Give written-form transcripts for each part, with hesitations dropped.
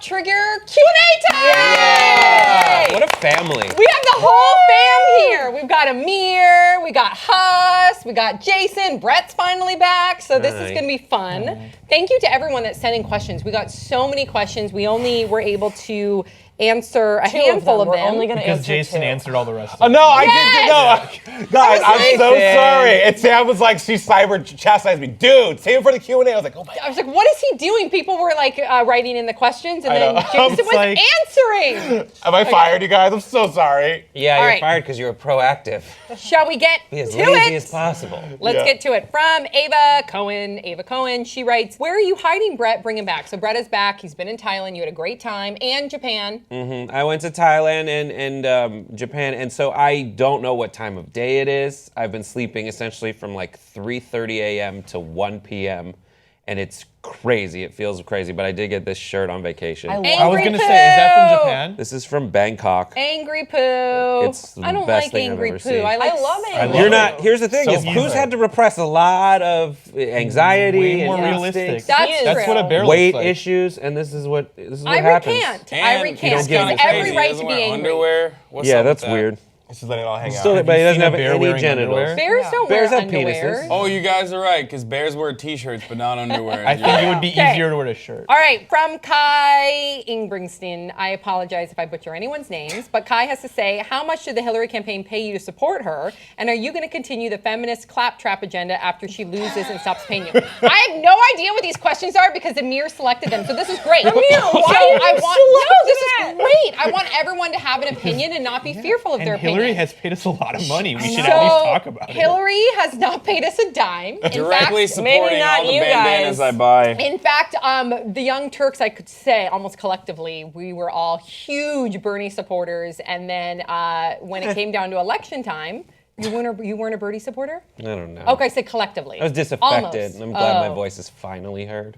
Trigger Q&A time! Yeah! What a family. We have the whole fam here. We've got Amir, we got Haas, we got Jason, Brett's finally back, so this is gonna be fun. Thank you to everyone that's sending questions. We got so many questions. We only were able to answer a handful of them. We're only going to Because answer Jason 2. answered all the rest of Oh, them. no, I didn't. No, guys, I'm so Jason. sorry. And Sam was like, she cyber chastised me. Dude, save it for the Q&A. I was like, oh my God. I was like, what is he doing? People were like writing in the questions, and I then know. Jason was like- answering. Am I fired, you guys? I'm so sorry. Yeah, All you're right. fired because you were proactive. Shall we get Be as to lazy it? as possible. Let's Yeah. get to it. From Ava Cohen, she writes, where are you hiding Brett? Bring him back. So Brett is back. He's been in Thailand. You had a great time. And Japan. I went to Thailand and Japan, and so I don't know what time of day it is. I've been sleeping essentially from like 3:30 a.m. to 1 p.m., and it's crazy. It feels crazy, but I did get this shirt on vacation. I love I was Angry going to say, is that Poo. from Japan? This is from Bangkok. Angry Poo. It's the I don't best like thing I've Angry ever Poo. seen. I, like, I love Angry You're Poo. not. Here's the thing: So is Pooh's human. had to repress a lot of anxiety Way more and realistic. instincts, That's That's true. what a bear weight looks like. issues, and this is what I happens. recant. I And recant. you don't He give has him every crazy. right He doesn't to be wear angry. Underwear? What's Yeah, up that's with that? weird. He's just letting it all hang Still, out. but he you doesn't seen a have bear any wearing genitals. underwear? Bears don't Bears wear have underwear. penises. Oh, you guys are right, because bears wear t-shirts, but not underwear. I think it would be Okay. easier to wear a shirt. All right, from Kai Ingbringstein. I apologize if I butcher anyone's names, but Kai has to say, how much did the Hillary campaign pay you to support her? And are you going to continue the feminist claptrap agenda after she loses and stops paying you? I have no idea what these questions are because Amir selected them, so this is great. Amir, this is great. I want everyone to have an opinion and not be fearful of their And Hillary opinion. has paid us a lot of money. We should So, at least talk about it. Hillary has not paid us a dime. Directly in fact, supporting not all the you bandanas guys. I buy. in fact, the Young Turks, I could say almost collectively, we were all huge Bernie supporters. And then when it came down to election time, you weren't a Bernie supporter? I don't know. Okay, I said collectively. I was disaffected, Almost. and I'm glad my Oh. voice is finally heard.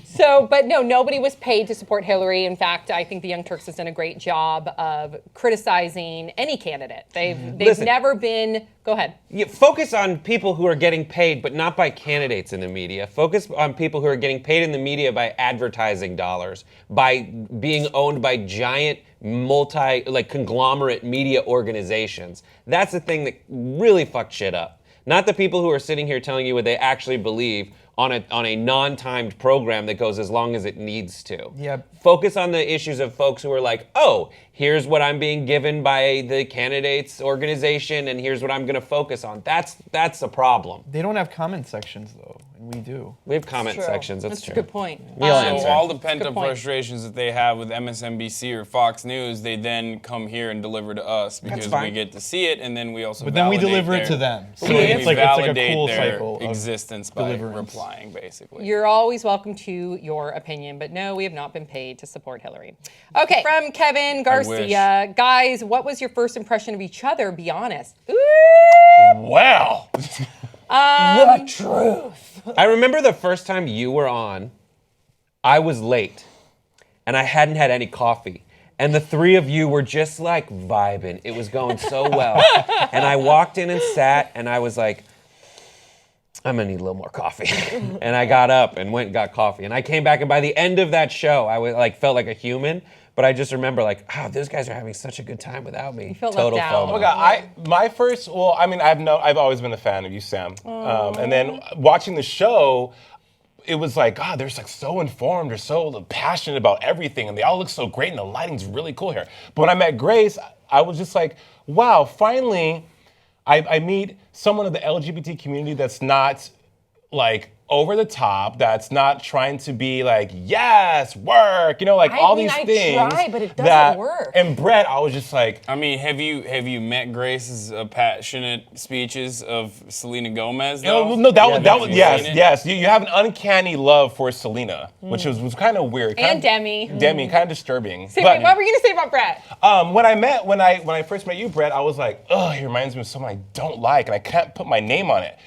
So, but no, nobody was paid to support Hillary. In fact, I think the Young Turks has done a great job of criticizing any candidate. They've Listen. never been. Go ahead. Yeah, focus on people who are getting paid, but not by candidates in the media. Focus on people who are getting paid in the media by advertising dollars, by being owned by giant conglomerate media organizations. That's the thing that really fucked shit up. Not the people who are sitting here telling you what they actually believe on a non-timed program that goes as long as it needs to. Yeah. Focus on the issues of folks who are like, oh, here's what I'm being given by the candidates organization, and here's what I'm going to focus on. That's a problem. They don't have comment sections, though, and we do. We have comment true. sections. That's That's true. a good point. We all So answer. all the Good pent-up point. frustrations that they have with MSNBC or Fox News, they then come here and deliver to us because we fine. get to see it, and then we also But then we validate deliver it their- to them. So we it's like a validate cool their cycle of existence by deliverance. replying, basically. You're always welcome to your opinion, but no, we have not been paid to support Hillary. Okay, from Kevin Garcia. Guys, what was your first impression of each other? Be honest. Ooh. Wow. The truth. I remember the first time you were on, I was late, and I hadn't had any coffee. And the three of you were just like vibing. It was going so well. And I walked in and sat, and I was like, I'm gonna need a little more coffee. And I got up and went and got coffee. And I came back, and by the end of that show, I was like felt like a human. But I just remember like, those guys are having such a good time without me. felt left Total out. FOMO. Oh my God, I've always been a fan of you, Sam. And then watching the show, it was like, God, they're like so informed, they're so passionate about everything, and they all look so great, and the lighting's really cool here. But when I met Grace, I was just like, wow, finally, I meet someone of the LGBT community that's not like over the top, that's not trying to be like, yes, work, like all these things. I try, but it doesn't work. And Brett, I was just like, I mean, have you met Grace's passionate speeches of Selena Gomez? Though? no, that was Have you yes, seen it? yes. You have an uncanny love for Selena, which was kind of weird. And Demi. Demi, kind of disturbing. Say, But wait, what were you going to say about Brett? when I first met you, Brett, I was like, oh, he reminds me of someone I don't like, and I can't put my name on it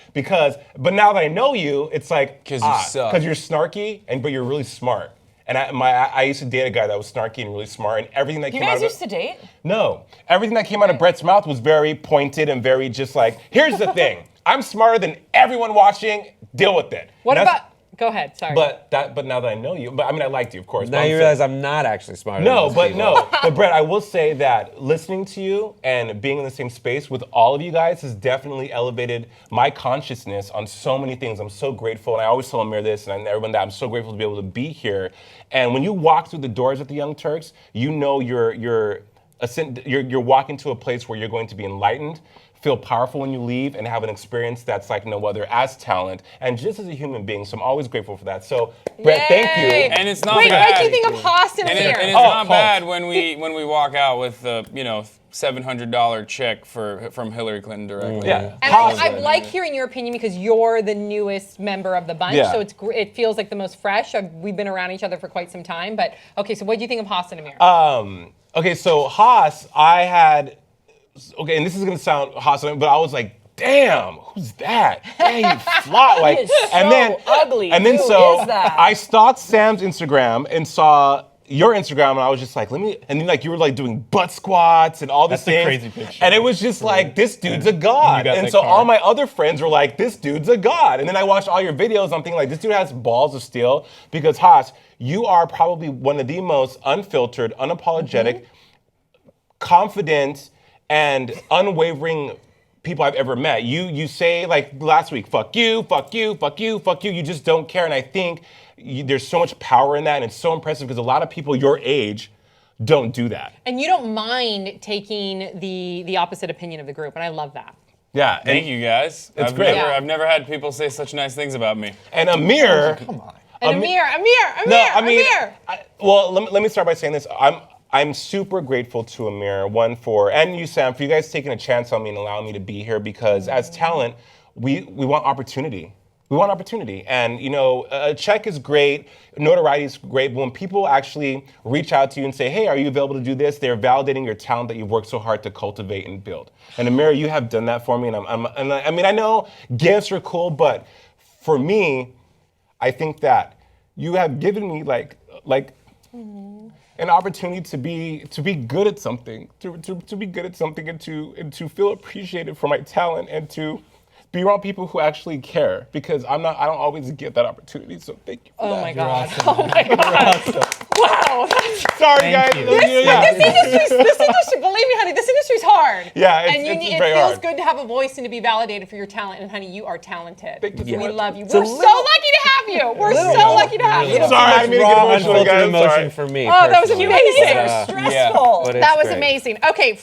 but now that I know you, it's like 'Cause you suck. because you're snarky but you're really smart. And I used to date a guy that was snarky and really smart, and everything that You came out guys of used to date? No, everything that came out of Brett's mouth was very pointed and very just like, here's the thing, I'm smarter than everyone watching. Deal with it. What And that's- about, Go ahead. Sorry. But now that I know you, I liked you, of course. Now but I'm you saying- realize I'm not actually smarter No, than but most no. people. But Brett, I will say that listening to you and being in the same space with all of you guys has definitely elevated my consciousness on so many things. I'm so grateful, and I always tell Amir this and everyone that I'm so grateful to be able to be here. And when you walk through the doors at the Young Turks, you know you're walking to a place where you're going to be enlightened, feel powerful when you leave, and have an experience that's like no other as talent and just as a human being. So I'm always grateful for that. So Brett, thank you. Yay. And it's not Wait, bad. what do you think of Hasan And, here? it's Oh, not halt. bad when we walk out with the $700 check from Hillary Clinton directly. Yeah. And I like hearing your opinion because you're the newest member of the bunch, Yeah. so it feels like the most fresh. We've been around each other for quite some time, but okay. So, what do you think of Hasan, Amir? Okay, so Haas, and this is gonna sound Hasan, but I was like, damn, who's that? Dang, you flop. Like, is so ugly. And then Who so is that? I stalked Sam's Instagram and saw your Instagram, and I was just like, and then like you were like doing butt squats and all these That's a things. crazy picture. And it was just like, this dude's a god. got And that so car. all my other friends were like, this dude's a god. And then I watched all your videos, I'm thinking like, this dude has balls of steel, because Haas, you are probably one of the most unfiltered, unapologetic, confident, and unwavering people I've ever met. You say like last week, fuck you, fuck you, fuck you, fuck you. You just don't care. And I think there's so much power in that, and it's so impressive because a lot of people your age don't do that. And you don't mind taking the opposite opinion of the group, and I love that. Yeah. Thank you guys. It's I've great. Never, Yeah. I've never had people say such nice things about me. And Amir. Come on. And Amir, Well, let me start by saying this. I'm super grateful to Amir, and you, Sam, for you guys taking a chance on me and allowing me to be here, because as talent, we want opportunity. We want opportunity. And, a check is great, notoriety is great, but when people actually reach out to you and say, hey, are you available to do this? They're validating your talent that you've worked so hard to cultivate and build. And Amir, you have done that for me. And I know gifts are cool, but for me, I think that you have given me like an opportunity to be good at something, to be good at something, and to feel appreciated for my talent, and to be around people who actually care, because I don't always get that opportunity. So thank you. Oh my God! Oh my God! Wow! Sorry, guys. you. This industry, believe me, honey, this industry's hard. Yeah, and it's it very feels hard. good to have a voice and to be validated for your talent. And honey, you are talented. Thank you so We much. love you. We're so lucky to have you. We're so lucky to have you. Sorry, I made it Raw, emotional, unfiltered guys. emotion Sorry. for me. Oh, that was personally. amazing. So stressful. But it's That was great. amazing. Okay,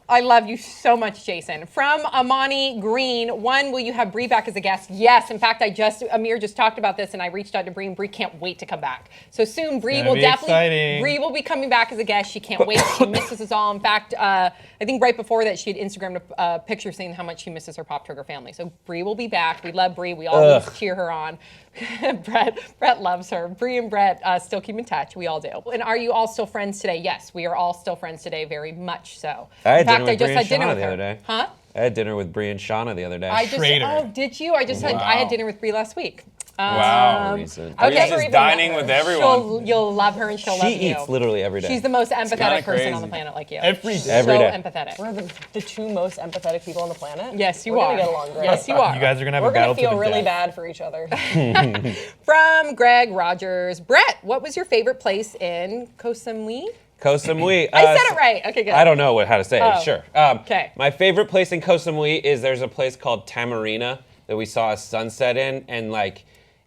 I love you so much, Jason. From Amani Green, will you have Bree back as a guest? Yes. In fact, Amir just talked about this, and I reached out to Bree, and Bree can't wait to come back. So soon, Bree Gonna will be definitely. exciting. Bree will be coming back as a guest. She can't wait. She misses us all. In fact, I think right before that, she had Instagrammed a picture saying how much she misses her Pop Trigger family. So Bree will be back. We love Bree. We always cheer her on. Brett loves her. Bree and Brett still keep in touch. We all do. And are you all still friends today? Yes, we are all still friends today, very much so. I had In fact, dinner with I just Bree had and dinner Shauna with the her. other day. Huh? I had dinner with Bree and Shauna the other day. Traitor. Oh, did you? I had dinner with Bree last week. Wow. Recent. Bree's Okay. just dining with everyone. You'll love her and she'll love you. She eats literally every day. She's the most empathetic kinda person on the crazy. planet, like you. Every day. Every so day. empathetic. We're the two most empathetic people on the planet. Yes, you We're are. gonna get along great. Yes, you are. You guys are gonna have We're a battle gonna feel to the really death. bad for each other. From Greg Rogers. Brett, what was your favorite place in Koh Samui? Koh Samui. I said it right. Okay, good. I don't know how to say Oh, it. Sure. okay. My favorite place in Koh Samui is there's a place called Tamarina that we saw a sunset in, and like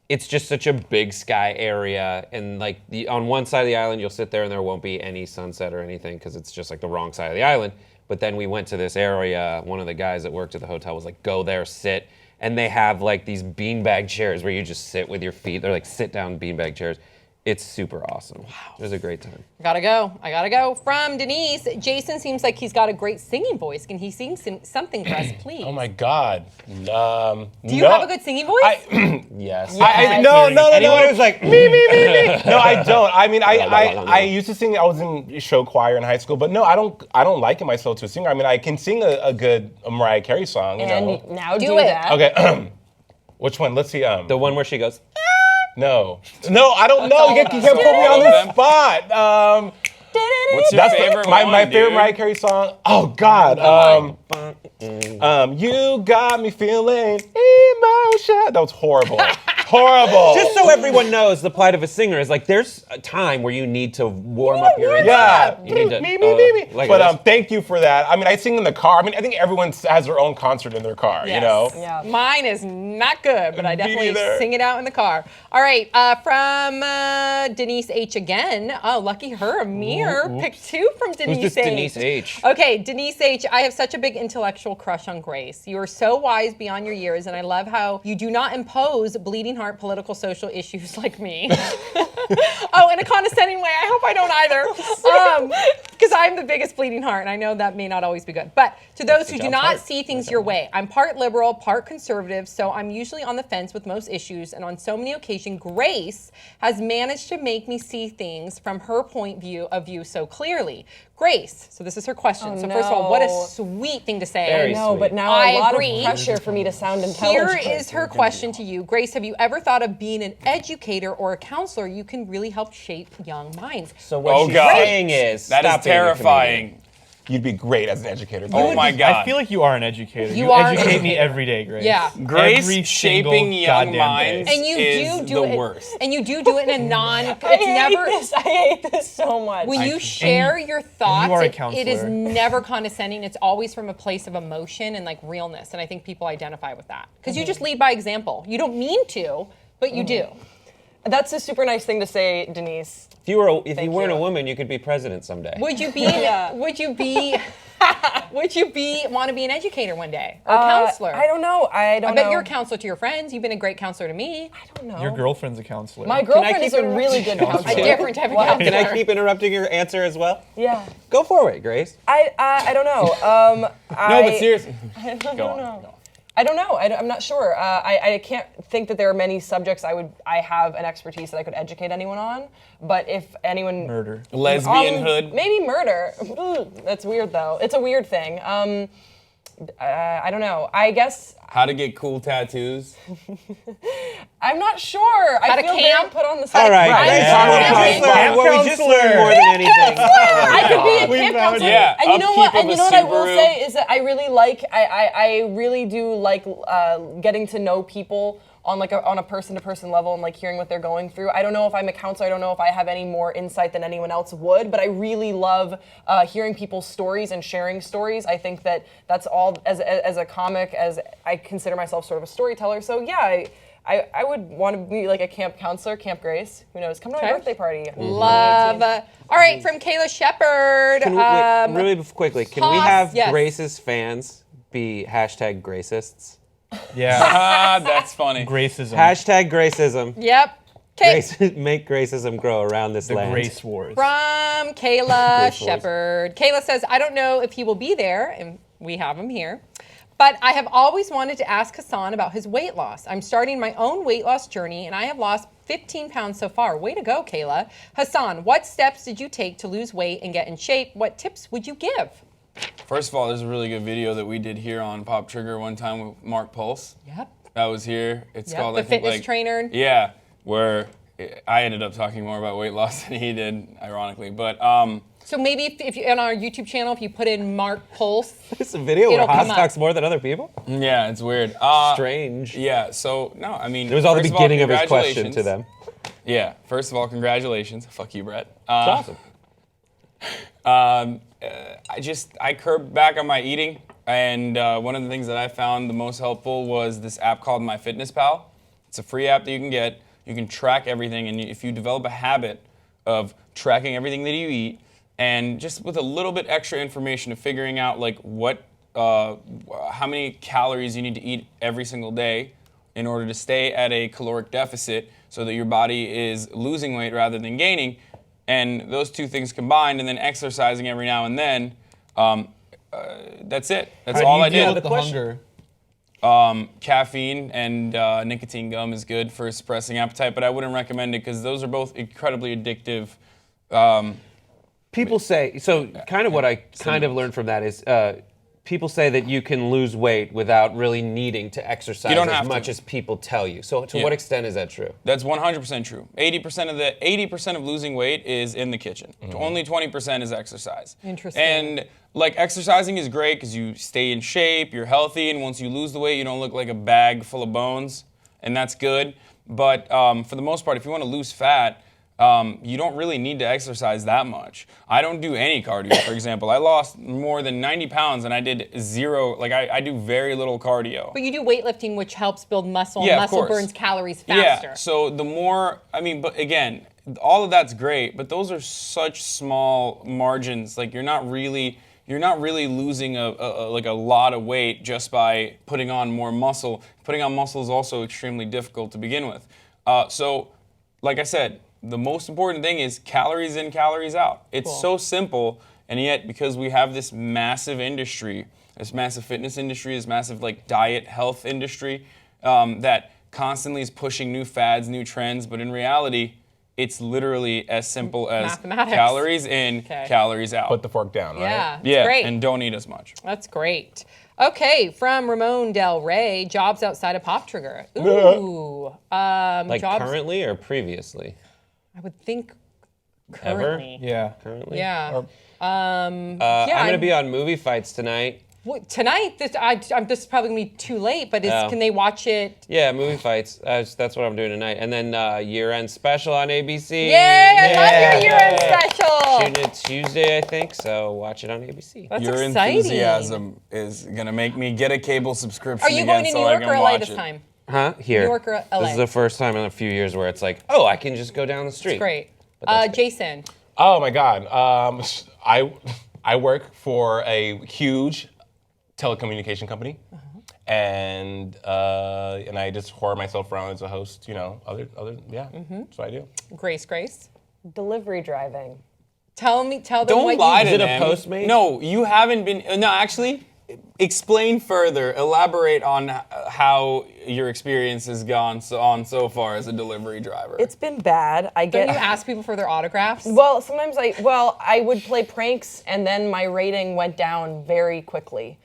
it's just such a big sky area, and like on one side of the island you'll sit there and there won't be any sunset or anything because it's just like the wrong side of the island. But then we went to this area. One of the guys that worked at the hotel was like, "Go there, sit," and they have like these beanbag chairs where you just sit with your feet. They're like sit down beanbag chairs. It's super awesome. Wow. It was a great time. I gotta go. From Denise, Jason seems like he's got a great singing voice. Can he sing something for us, please? Oh my God. Do you have a good singing voice? Yes. No. Anyone who's like me. No, I don't. I mean, I used to sing. I was in show choir in high scholl, but no, I don't liken myself to a singer. I mean, I can sing a good Mariah Carey song. You know. And now Do do it. that. Okay. Which one? Let's see. The one where she goes. No, I don't know. You can't put me on the spot. What's your favorite my one, favorite dude? Mariah Carey song. Oh God. You got me feeling emotion. That was horrible. Horrible. Just so everyone knows, the plight of a singer is like there's a time where you need to warm up your Yeah. You need to, Me. like But this. thank you for that. I mean, I sing in the car. I mean, I think everyone has their own concert in their car, you know? Yeah. Mine is not good, but I Me definitely neither. sing it out in the car. All right, from Denise H again. Oh, lucky her. Amir picked 2 from Denise Who's this H. Denise H? Okay, Denise H. I have such a big intellectual crush on Grace. You are so wise beyond your years, and I love how you do not impose bleeding heart political social issues like me. Oh, in a condescending way. I hope I don't either. Because I'm the biggest bleeding heart, and I know that may not always be good. But to those who do not see things your way, I'm part liberal, part conservative, so I'm usually on the fence with most issues, and on so many occasions, Grace has managed to make me see things from her point of view so clearly. Grace, so this is her question. Oh, So first of all, what a no. sweet thing to say. Very No, but sweet. now I a lot agree. of pressure for me to sound Here intelligent. is her question to you. Grace, have you ever thought of being an educator or a counselor? You can really help shape young minds. So what Oh, she's God. saying is That stop is being a terrifying. You'd be great as an educator. Oh my God. I feel like you are an educator. You You, are an educate me educator. every day, Grace. Yeah. Grace Every shaping single young goddamn minds day. And you is do the it. worst. And you do it in a non. It's I hate never. this. I hate this so much. When you share your thoughts, are a it is counselor. never condescending. It's always from a place of emotion and like realness. And I think people identify with that because you just lead by example. You don't mean to, but you do. That's a super nice thing to say, Denise. If you weren't you. a woman, you could be president someday. Would you be? Yeah. Would you be? Want to be an educator one day or a counselor? I don't know. I don't I bet know. you're a counselor to your friends. You've been a great counselor to me. I don't know. Your girlfriend's a counselor. My girlfriend keep is a it really good A counselor. different type of What? counselor. Can I keep interrupting your answer as well? Yeah. Go for it, Grace. I don't know. No, but seriously. Go on. know. I don't know. I'm not sure. I can't think that there are many subjects I have an expertise that I could educate anyone on. But if anyone Murder. Lesbianhood. maybe murder. That's weird though. It's a weird thing. I don't know. I guess How to get cool tattoos. I'm not sure. I to feel camp? very put on the spot. All right, Right. Grace, Yeah. we're Yeah. talking- what we just learned more than anything. I could be a camp found counselor. it. Yeah, And you know what? upkeep And of you a know what I will Subaru. say is that I really like. I really do like getting to know people on on a person-to-person level and like hearing what they're going through. I don't know if I'm a counselor. I don't know if I have any more insight than anyone else would, but I really love hearing people's stories and sharing stories. I think that that's all as a comic, as I consider myself sort of a storyteller. So yeah, I would want to be like a camp counselor, Camp Grace. Who knows? Come to my Okay. birthday party. Love. All right, from Kayla Shepard. Can we, wait, really quickly, can we Toss, have yes. Grace's fans be hashtag Gracists? Yeah. Ah, that's funny. Gracism. Hashtag Gracism. Yep. Okay. Grace, make Gracism grow around this the land. Grace Wars. From Kayla Grace Wars. Shepard. Kayla says, I don't know if he will be there, and we have him here, but I have always wanted to ask Hasan about his weight loss. I'm starting my own weight loss journey, and I have lost 15 pounds so far. Way to go, Kayla. Hasan, what steps did you take to lose weight and get in shape? What tips would you give? First of all, there's a really good video that we did here on Pop Trigger one time with Mark Pulse. Yep. That was here. It's Yep, called, the I think, fitness like, trainer. Yeah, where I ended up talking more about weight loss than he did, ironically. But So maybe if you on our YouTube channel, if you put in Mark Pulse, It's a video where It'll Haas come up. talks more than other people? yeah, it's weird. Strange. Yeah, so no, I mean, It was all the first beginning of his question congratulations. to them. Yeah, first of all, congratulations. Fuck you, Brett. It's awesome. I curbed back on my eating, and one of the things that I found the most helpful was this app called MyFitnessPal. It's a free app that you can get. You can track everything, and if you develop a habit of tracking everything that you eat, and just with a little bit extra information of figuring out like how many calories you need to eat every single day in order to stay at a caloric deficit so that your body is losing weight rather than gaining, and those two things combined, and then exercising every now and then, that's it. That's all I deal did. with the hunger? Caffeine and nicotine gum is good for suppressing appetite, but I wouldn't recommend it because those are both incredibly addictive. People say, so kind of what I kind of learned from that is people say that you can lose weight without really needing to exercise You don't as have much to. as people tell you. So to Yeah. what extent is that true? That's 100% true. 80% of losing weight is in the kitchen. Only 20% is exercise. Interesting. And like exercising is great because you stay in shape, you're healthy, and once you lose the weight, you don't look like a bag full of bones, and that's good. But for the most part, if you want to lose fat, you don't really need to exercise that much. I don't do any cardio, for example. I lost more than 90 pounds and I did zero, like I do very little cardio. But you do weightlifting, which helps build muscle. Yeah, of Muscle course. burns calories faster. Yeah, so the more, but again, all of that's great, but those are such small margins. Like you're not really losing a lot of weight just by putting on more muscle. Putting on muscle is also extremely difficult to begin with. So, like I said, the most important thing is calories in, calories out. It's so simple, and yet because we have this massive industry, this massive fitness industry, this massive like diet health industry that constantly is pushing new fads, new trends, but in reality, it's literally as simple as Mathematics. calories in, calories out. Put the fork down, right? Yeah, it's yeah, great. and don't eat as much. That's great. Okay, from Ramon Del Rey, jobs outside of Pop Trigger. Ooh. Like jobs, currently or previously? I would think Ever? currently. Yeah. Currently? Yeah. I'm gonna be on movie fights tonight. Tonight, this is probably going to be too late, but can they watch it? Yeah, movie fights. That's what I'm doing tonight. And then year-end special on ABC. Yay, I love your year-end special. Shooting it Tuesday, I think. So watch it on ABC. That's Your exciting. enthusiasm is gonna make me get a cable subscription Are you going to again New so I York can or LA watch this it. time? Huh? Here. New York or LA? This is the first time in a few years where it's like, oh, I can just go down the street. Great. But that's good. Jason. Oh my God. I work for a huge telecommunication company, and I just whore myself around as a host. Other that's what I do. Grace. Delivery driving. Tell them Don't what lie you to Is it a them. Postmate? No, you haven't been. No, actually, explain further. Elaborate on how your experience has gone so far as a delivery driver. It's been bad. I Don't get. you ask people for their autographs? Well, sometimes I would play pranks, and then my rating went down very quickly.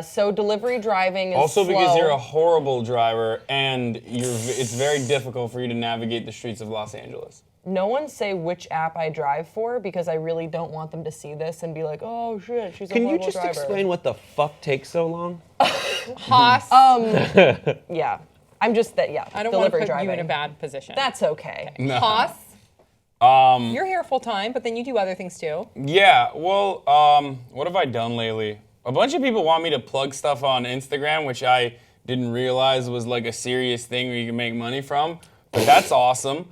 So delivery driving is also because slow. you're a horrible driver, and it's very difficult for you to navigate the streets of Los Angeles. No one say which app I drive for because I really don't want them to see this and be like, oh shit, she's a Can you horrible just driver. explain what the fuck takes so long? Haas. Yeah, I'm just that. Yeah, I don't want to delivery put driving. you in a bad position. That's okay. Haas. You're here full time, but then you do other things too. Yeah, well, what have I done lately? A bunch of people want me to plug stuff on Instagram, which I didn't realize was like a serious thing where you can make money from, but that's awesome.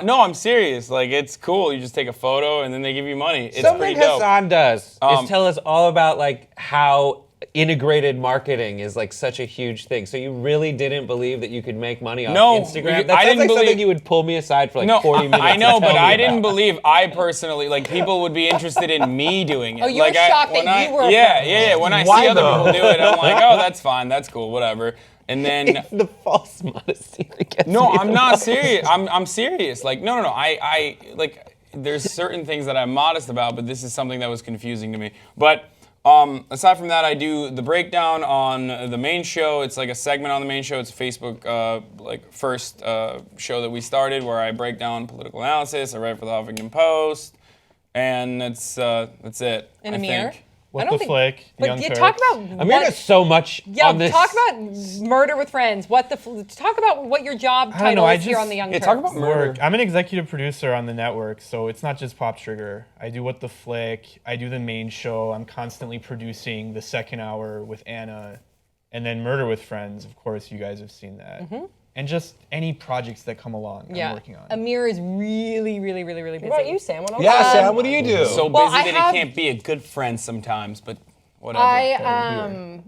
No, I'm serious. Like, it's cool. You just take a photo and then they give you money. It's Something pretty dope. Hasan does is tell us all about like how integrated marketing is like such a huge thing. So you really didn't believe that you could make money off No, Instagram? That I sounds didn't like something believe- you would pull me aside for like No, 40 minutes. I know, to but tell me I didn't about. believe I personally, like, people would be interested in me doing it. Oh, you were like, shocked when that you were a Yeah, fan. yeah. When I Why see other though? people do it, I'm like, oh, that's fine, that's cool, whatever. And then It's the false modesty that gets no, me I'm the not most. serious. I'm serious. Like, no. I like, there's certain things that I'm modest about, but this is something that was confusing to me. But aside from that, I do the breakdown on the main show. It's like a segment on the main show. It's a Facebook first show that we started where I break down political analysis. I write for the Huffington Post, and that's it. And I Amir? think. What I don't the think- flick? But Young you Turks. talk about Amir does so much Yeah, on this. talk about Murder with Friends. Talk about what your job don't title know, I is here just- on the Young Yeah, Turks. talk about murder. work. I'm an executive producer on the network, so it's not just Pop Trigger. I do What the Flick. I do the main show. I'm constantly producing the second hour with Anna, and then Murder with Friends. Of course, you guys have seen that. And just any projects that come along, I'm working on. Amir is really, really, really, really busy. What about you, Sam? What else? Yeah, Sam, what do you do? So Well, busy I that have- he can't be a good friend sometimes, but whatever. I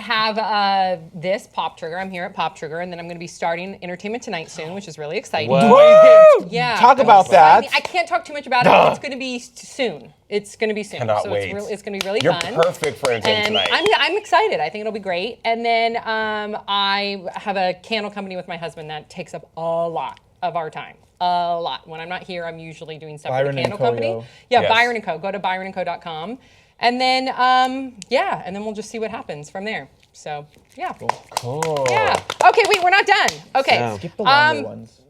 have this Pop Trigger. I'm here at Pop Trigger, and then I'm going to be starting Entertainment Tonight soon, which is really exciting. What? Woo! Yeah. Talk about I that. mean, I can't talk too much about it, but it's going to be soon. It's going to be soon. Cannot so wait. It's going to be really You're fun. perfect for Entertainment And Tonight. I'm excited. I think it'll be great. And then I have a candle company with my husband that takes up a lot of our time. A lot. When I'm not here, I'm usually doing stuff Byron for the and candle Co, company. yo. Yeah, Yes. Byron and Co. Go to byronandco.com. And then, and then we'll just see what happens from there. So, yeah. Cool. Yeah. Okay, wait, we're not done. Okay. Yeah. Skip the longer ones.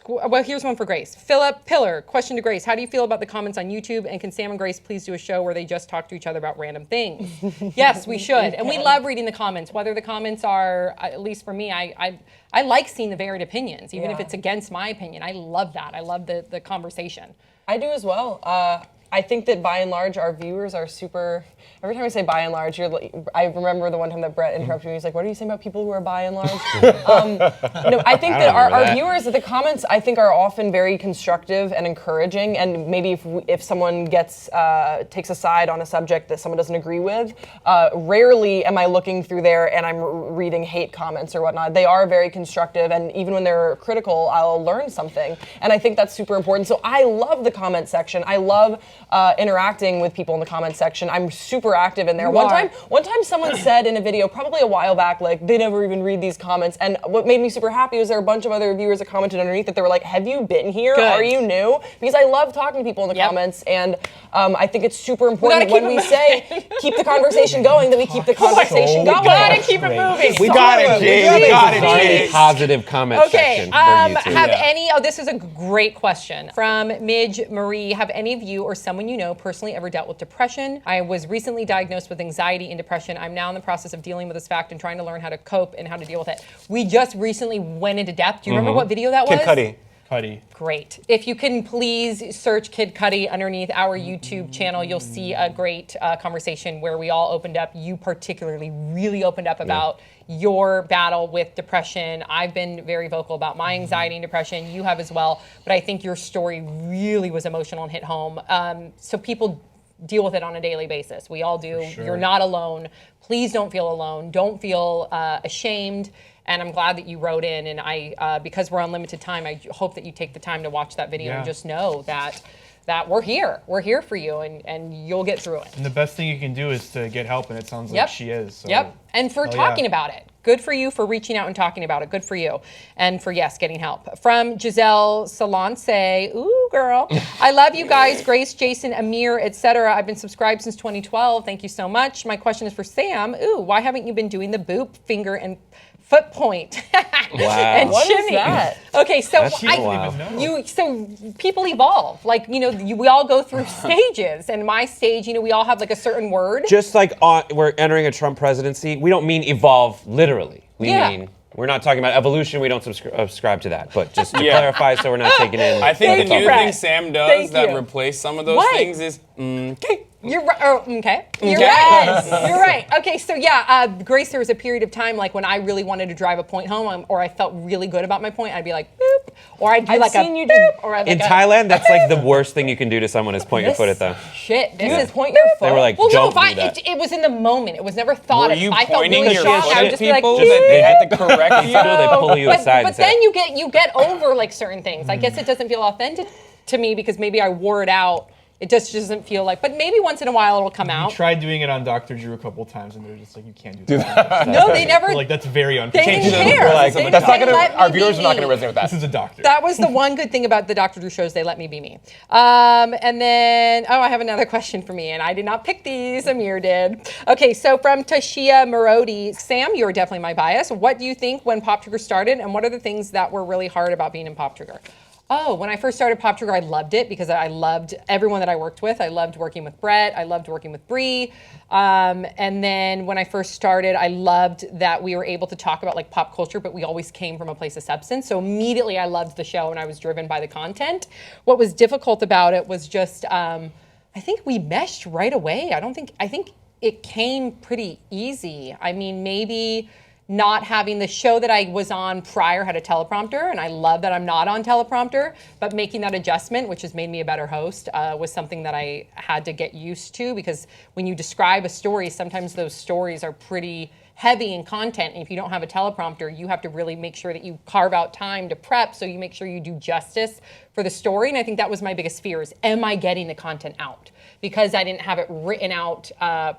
Well, here's one for Grace. Philip Pillar, question to Grace. How do you feel about the comments on YouTube? And can Sam and Grace please do a show where they just talk to each other about random things? Yes, we should. And we love reading the comments, whether the comments are, at least for me, I like seeing the varied opinions, even if Yeah. it's against my opinion. I love that. I love the conversation. I do as well. I think that by and large, our viewers are super. Every time I say by and large, I remember the one time that Brett interrupted me. He's like, "What are you saying about people who are by and large?" No, I think that our viewers, the comments, I think, are often very constructive and encouraging. And maybe if someone takes a side on a subject that someone doesn't agree with, rarely am I looking through there and I'm reading hate comments or whatnot. They are very constructive, and even when they're critical, I'll learn something. And I think that's super important. So I love the comment section. I love interacting with people in the comment section. I'm super active in there. One time someone said in a video, probably a while back, like, they never even read these comments. And what made me super happy was there were a bunch of other viewers that commented underneath that they were like, have you been here? Good. Are you new? Because I love talking to people in the comments, and I think it's super important when we say keep the conversation going, that we keep the conversation going. We gotta keep it moving. We got it, Jay. We got it, Jay. Positive comment Okay, section for YouTube. this is a great question from Midge Marie. Have any of you or someone you know personally ever dealt with depression? I was recently diagnosed with anxiety and depression. I'm now in the process of dealing with this fact and trying to learn how to cope and how to deal with it. We just recently went into depth. Do you remember what video that was? Kid Cudi. Cudi. Great. If you can please search Kid Cudi underneath our YouTube channel, you'll see a great conversation where we all opened up. You particularly really opened up about your battle with depression. I've been very vocal about my anxiety and depression. You have as well. But I think your story really was emotional and hit home. So people deal with it on a daily basis. We all do. Sure. You're not alone. Please don't feel alone. Don't feel ashamed. And I'm glad that you wrote in. And I, because we're on limited time, I hope that you take the time to watch that video and just know that we're here. We're here for you, and you'll get through it. And the best thing you can do is to get help, and it sounds like she is. So. Yep. And for talking about it. Good for you for reaching out and talking about it. Good for you. And for, yes, getting help. From Giselle Salance, ooh, girl. I love you guys, Grace, Jason, Amir, etc. I've been subscribed since 2012. Thank you so much. My question is for Sam. Ooh, why haven't you been doing the boop, finger, and foot point? Wow. And What is shimmy. that? Okay, so Wow. so people evolve. Like, we all go through stages. And my stage, we all have like a certain word. Just like we're entering a Trump presidency, we don't mean evolve literally. We mean, we're not talking about evolution. We don't subscribe to that. But just to clarify, so we're not taking in. I think the new Brett. thing Sam does Thank that you. replace some of those What? things is okay. You're right. Oh, okay. You're Okay. right. You're right. Okay, so Grace, there was a period of time like when I really wanted to drive a point home, or I felt really good about my point, I'd be like, boop, or I'd do I've like seen a you do- boop, or I'd In like Thailand, that's like the worst thing you can do to someone is point your foot at them. shit. This is Point your foot. They were like, well, no, don't do that. it was in the moment. It was never thought Were of. you I felt pointing really your shocked. foot I would at just be like, people that they had to correct you? They pull you aside but and say, then you get over like certain things. I guess it doesn't feel authentic to me because maybe I wore it out. It just doesn't feel like, but maybe once in a while it'll come We out. tried doing it on Dr. Drew a couple times, and they're just like, you can't do that. No, they never. We're like, that's very They unfair. didn't Change it. care. We're like, They that's not didn't gonna. let Our me viewers be are not gonna me. resonate with that. This is a doctor. That was the one good thing about the Dr. Drew shows. They let me be me. And then, I have another question for me, and I did not pick these. Amir did. Okay, so from Tashia Marodi, Sam, you're definitely my bias. What do you think when Pop Trigger started, and what are the things that were really hard about being in Pop Trigger? Oh, when I first started Pop Trigger, I loved it because I loved everyone that I worked with. I loved working with Brett. I loved working with Bree. And then when I first started, I loved that we were able to talk about like pop culture, but we always came from a place of substance. So immediately I loved the show and I was driven by the content. What was difficult about it was just, I think we meshed right away. I think it came pretty easy. I mean, maybe not having the show that I was on prior had a teleprompter, and I love that I'm not on teleprompter, but making that adjustment, which has made me a better host, was something that I had to get used to, because when you describe a story, sometimes those stories are pretty heavy in content, and if you don't have a teleprompter, you have to really make sure that you carve out time to prep, so you make sure you do justice for the story. And I think that was my biggest fear is, am I getting the content out? Because I didn't have it written out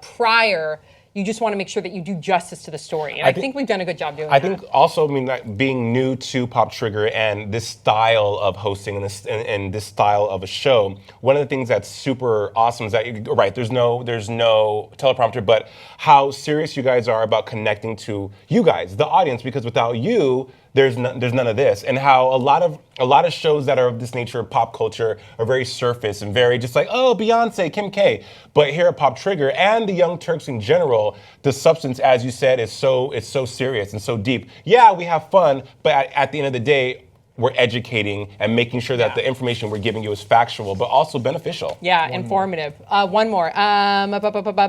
prior, you just want to make sure that you do justice to the story. And I think we've done a good job doing I that. think also, I mean, like, being new to Pop Trigger and this style of hosting and this style of a show, one of the things that's super awesome is that there's no teleprompter, but how serious you guys are about connecting to you guys, the audience, because without you, there's none of this, and how a lot of shows that are of this nature of pop culture are very surface and very just like, oh, Beyonce, Kim K. But here at Pop Trigger and the Young Turks in general, the substance, as you said, is so serious and so deep. Yeah, we have fun, but at the end of the day, we're educating and making sure that the information we're giving you is factual, but also beneficial. Yeah, informative. One more.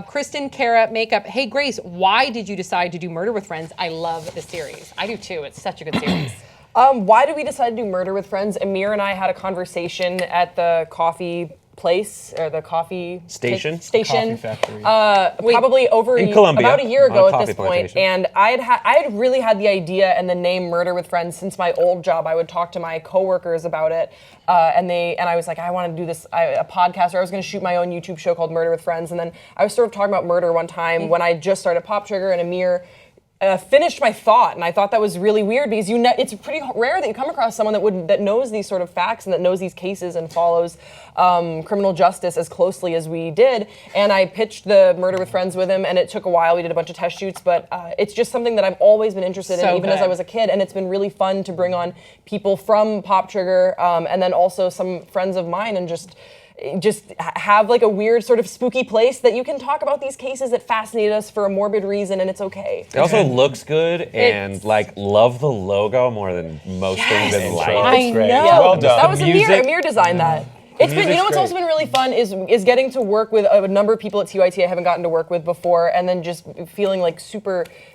Kristen Cara Makeup. Hey, Grace, why did you decide to do Murder with Friends? I love the series. I do too. It's such a good series. Why did we decide to do Murder with Friends? Amir and I had a conversation at the coffee place or the coffee Station? Coffee factory. probably In Colombia, about a year on a ago at coffee this point, plantation. and I had really had the idea and the name Murder with Friends since my old job. I would talk to my coworkers about it, and I was like, I want to do this a podcast, or I was going to shoot my own YouTube show called Murder with Friends, and then I was sort of talking about murder one time when I just started Pop Trigger, and Amir finished my thought, and I thought that was really weird because it's pretty rare that you come across someone that knows these sort of facts and that knows these cases and follows criminal justice as closely as we did. And I pitched the Murder with Friends with him, and it took a while. We did a bunch of test shoots, but it's just something that I've always been interested in, even as I was a kid. And it's been really fun to bring on people from Pop Trigger, and then also some friends of mine, and just have like a weird sort of spooky place that you can talk about these cases that fascinate us for a morbid reason, and it's okay. It also looks good, and love the logo more than most things in life. I great. know. Yeah, well done. That was music- Amir designed that. It's been, you know what's great. also been really fun is getting to work with a number of people at TYT I haven't gotten to work with before, and then just feeling like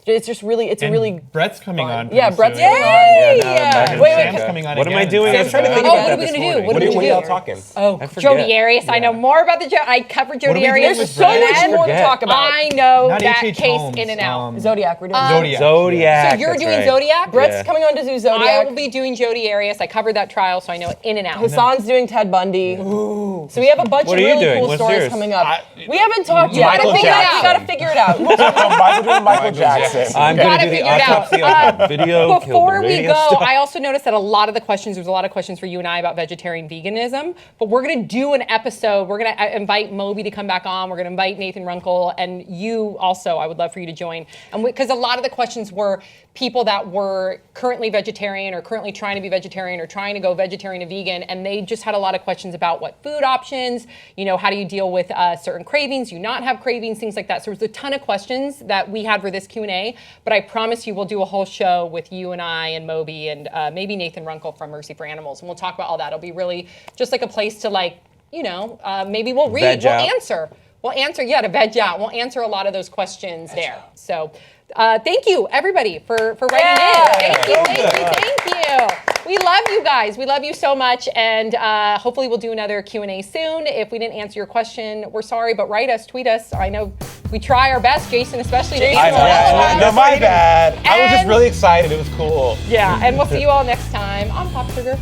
it's just really, it's and a really Brett's coming fun. on. Yeah, pretty Brett's soon. coming on. Yeah. Wait, Sam's coming on What am I again. doing? I was trying to think Oh, about what are that we this gonna do? morning. What What are are we y'all do? talking? Oh, I forget. Jodi Arias. I know more about the I covered Jodi we doing Arias. with There's so Brett? much more to Forget. talk about. I know Not that H.H. case Holmes, in and out. Zodiac, we're doing Zodiac. Zodiac. So you're that's doing right. Zodiac? Brett's Yeah. coming on to do I Zodiac. will be doing Jodi Arias. I covered that trial, so I know it in and out. Hassan's doing Ted Bundy. So we have a bunch What of are you really doing? cool What's stories yours? coming up. We haven't talked yet. Michael We Jackson. gotta figure it out. Michael doing Michael Jackson. I'm Gotta going to do the figure it out. autopsy on the video. killed the Before we radio go, star. I also noticed that there's a lot of questions for you and I about vegetarian veganism, but we're going to do an episode. We're going to invite Moby to come back on. We're going to invite Nathan Runkle, and you also, I would love for you to join. And because a lot of the questions were people that were currently vegetarian or currently trying to be vegetarian or trying to go vegetarian to vegan, and they just had a lot of questions about what food options, how do you deal with certain cravings, do you not have cravings, things like that. So there's a ton of questions that we had for this Q&A, but I promise you we'll do a whole show with you and I and Moby and maybe Nathan Runkle from Mercy for Animals, and we'll talk about all that. It'll be really just like a place to maybe we'll read, Veg out. We'll answer, to veg out. We'll answer a lot of those questions there. So thank you, everybody, for writing in. Thank you. We love you guys. We love you so much, and hopefully we'll do another Q&A soon. If we didn't answer your question, we're sorry, but write us, tweet us. I know we try our best, Jason, especially. Jason, to answer all of No, us. my bad. I was just And- really excited. It was cool. Yeah, and we'll see you all next time on Pop Sugar.